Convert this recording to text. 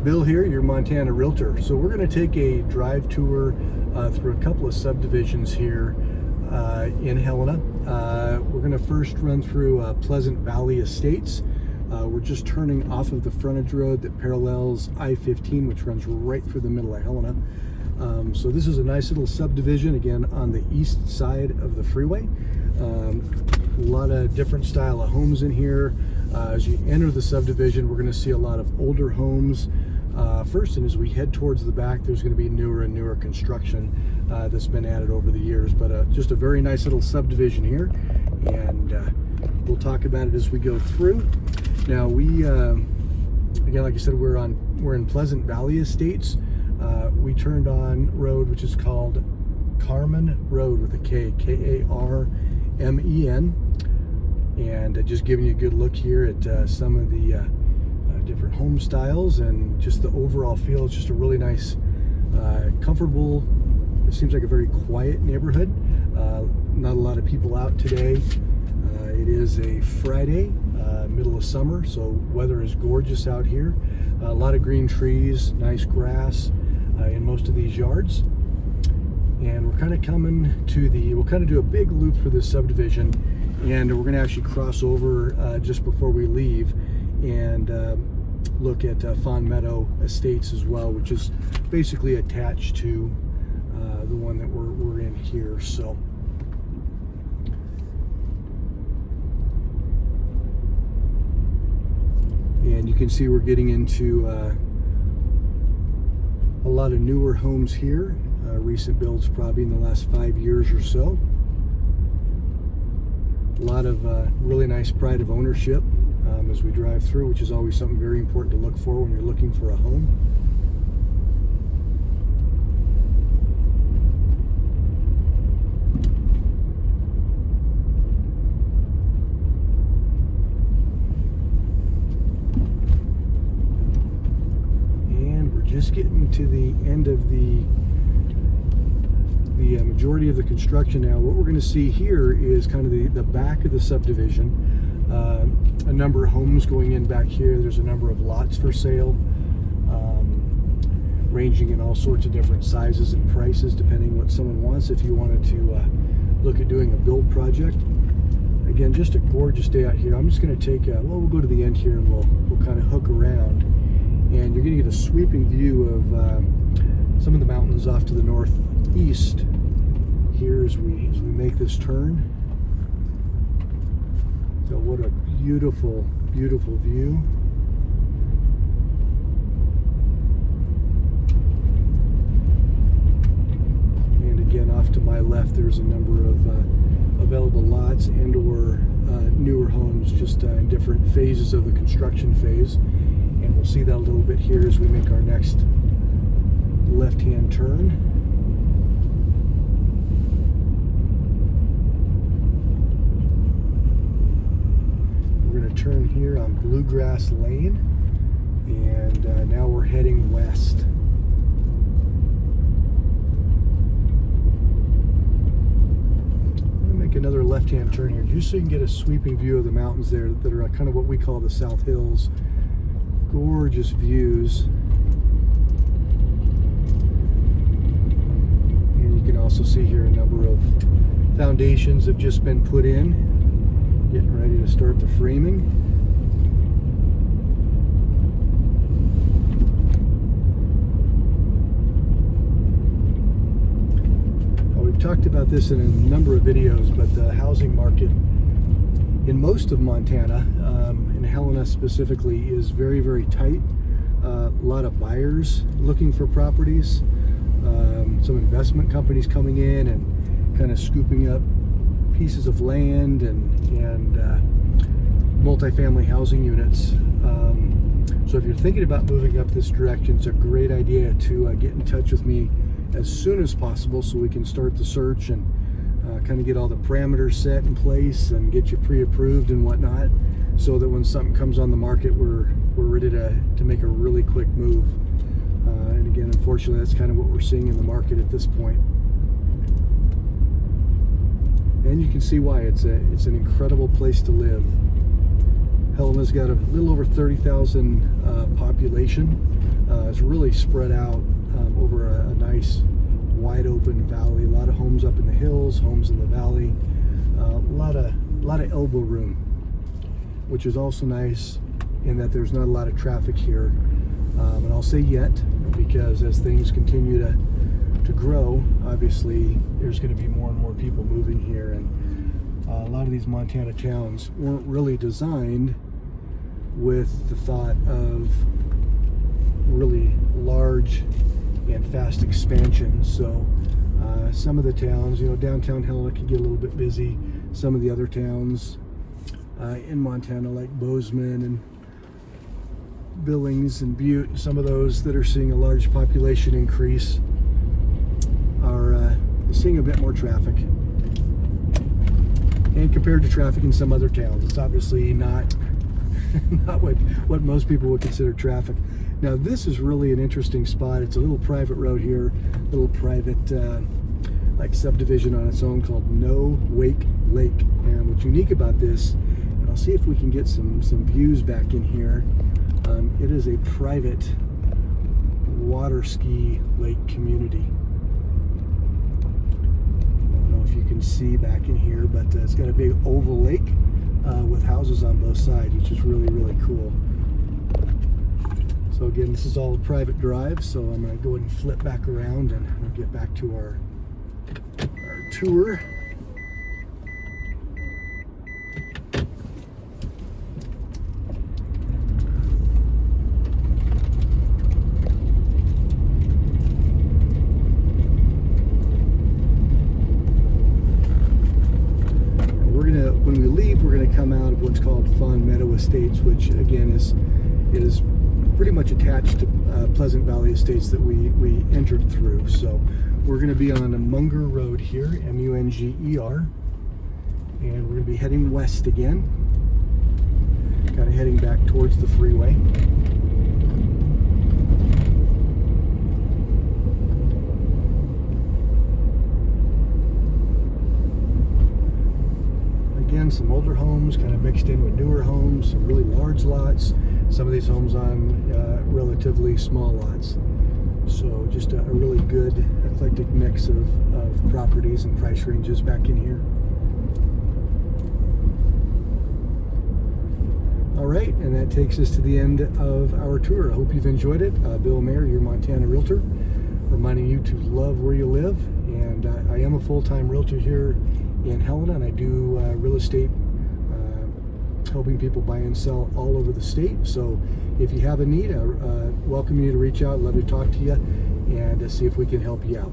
Bill here, your Montana Realtor. So we're going to take a drive tour through a couple of subdivisions here in Helena. We're going to first run through Pleasant Valley Estates. We're just turning off of the frontage road that parallels I-15, which runs right through the middle of Helena. So this is a nice little subdivision, again, on the east side of the freeway. A lot of different style of homes in here. As you enter the subdivision, we're going to see a lot of older homes first, and as we head towards the back, there's going to be newer and newer construction that's been added over the years. But just a very nice little subdivision here, and we'll talk about it as we go through. Now we, again, like I said, we're in Pleasant Valley Estates. We turned on road which is called Carmen Road with a K, K-A-R-M-E-N, and just giving you a good look here at some of the different home styles and just the overall feel. It's just a really nice, comfortable, it seems like a very quiet neighborhood. Not a lot of people out today. It is a Friday, middle of summer, so weather is gorgeous out here. A lot of green trees, nice grass in most of these yards. And we're kind of coming to we'll kind of do a big loop for this subdivision, and we're going to actually cross over just before we leave and look at Fawn Meadow Estates as well, which is basically attached to the one that we're in here. So and you can see we're getting into a lot of newer homes here, recent builds probably in the last 5 years or so. A lot of really nice pride of ownership as we drive through, which is always something very important to look for when you're looking for a home. Just getting to the end of the majority of the construction now. What we're going to see here is kind of the back of the subdivision. A number of homes going in back here. There's a number of lots for sale, ranging in all sorts of different sizes and prices depending what someone wants. If you wanted to look at doing a build project, again, just a gorgeous day out here. I'm just going to take well, we'll go to the end here and we'll kind of hook around. And you're going to get a sweeping view of some of the mountains off to the northeast here as we make this turn. So what a beautiful, beautiful view. And again, off to my left, there's a number of available lots and or newer homes just in different phases of the construction phase. And we'll see that a little bit here as we make our next left-hand turn. We're going to turn here on Bluegrass Lane, and now we're heading west. I'm going to make another left-hand turn here just so you can get a sweeping view of the mountains there that are kind of what we call the South Hills. Gorgeous views. And you can also see here a number of foundations have just been put in, getting ready to start the framing. We've talked about this in a number of videos, but the housing market in most of Montana, in Helena specifically, is very, very tight. A lot of buyers looking for properties. Some investment companies coming in and kind of scooping up pieces of land and multifamily housing units. So if you're thinking about moving up this direction, it's a great idea to get in touch with me as soon as possible so we can start the search and kind of get all the parameters set in place and get you pre-approved and whatnot, so that when something comes on the market, we're ready to make a really quick move. And again, unfortunately, that's kind of what we're seeing in the market at this point. And you can see why. It's an incredible place to live. Helena's got a little over 30,000 population. It's really spread out over a nice wide open valley. A lot of homes up in the hills, homes in the valley. A lot of elbow room, which is also nice in that there's not a lot of traffic here. And I'll say yet, because as things continue to grow, obviously there's going to be more and more people moving here, and a lot of these Montana towns weren't really designed with the thought of really large and fast expansion. So some of the towns, downtown Helena can get a little bit busy. Some of the other towns in Montana, like Bozeman and Billings and Butte, some of those that are seeing a large population increase are seeing a bit more traffic. And compared to traffic in some other towns, it's obviously not what most people would consider traffic. Now this is really an interesting spot. It's a little private road here, a little private like subdivision on its own called No Wake Lake. And what's unique about this, and I'll see if we can get some views back in here, it is a private water ski lake community. I don't know if you can see back in here, but it's got a big oval lake with houses on both sides, which is really, really cool. So again, this is all a private drive, so I'm going to go ahead and flip back around and we'll get back to our tour. When we leave, we're going to come out of what's called Fawn Meadow Estates, which again is pretty much attached to Pleasant Valley Estates that we entered through. So we're going to be on a Munger Road here, M-U-N-G-E-R, and we're going to be heading west again, kind of heading back towards the freeway. Again, some older homes kind of mixed in with newer homes, some really large lots, some of these homes on relatively small lots. So just a really good eclectic mix of properties and price ranges back in here. All right, and that takes us to the end of our tour. I hope you've enjoyed it. Bill Mayer, your Montana Realtor, reminding you to love where you live. And I am a full-time realtor here in Helena, and I do real estate, helping people buy and sell all over the state. So if you have a need, I welcome you to reach out. Love to talk to you and see if we can help you out.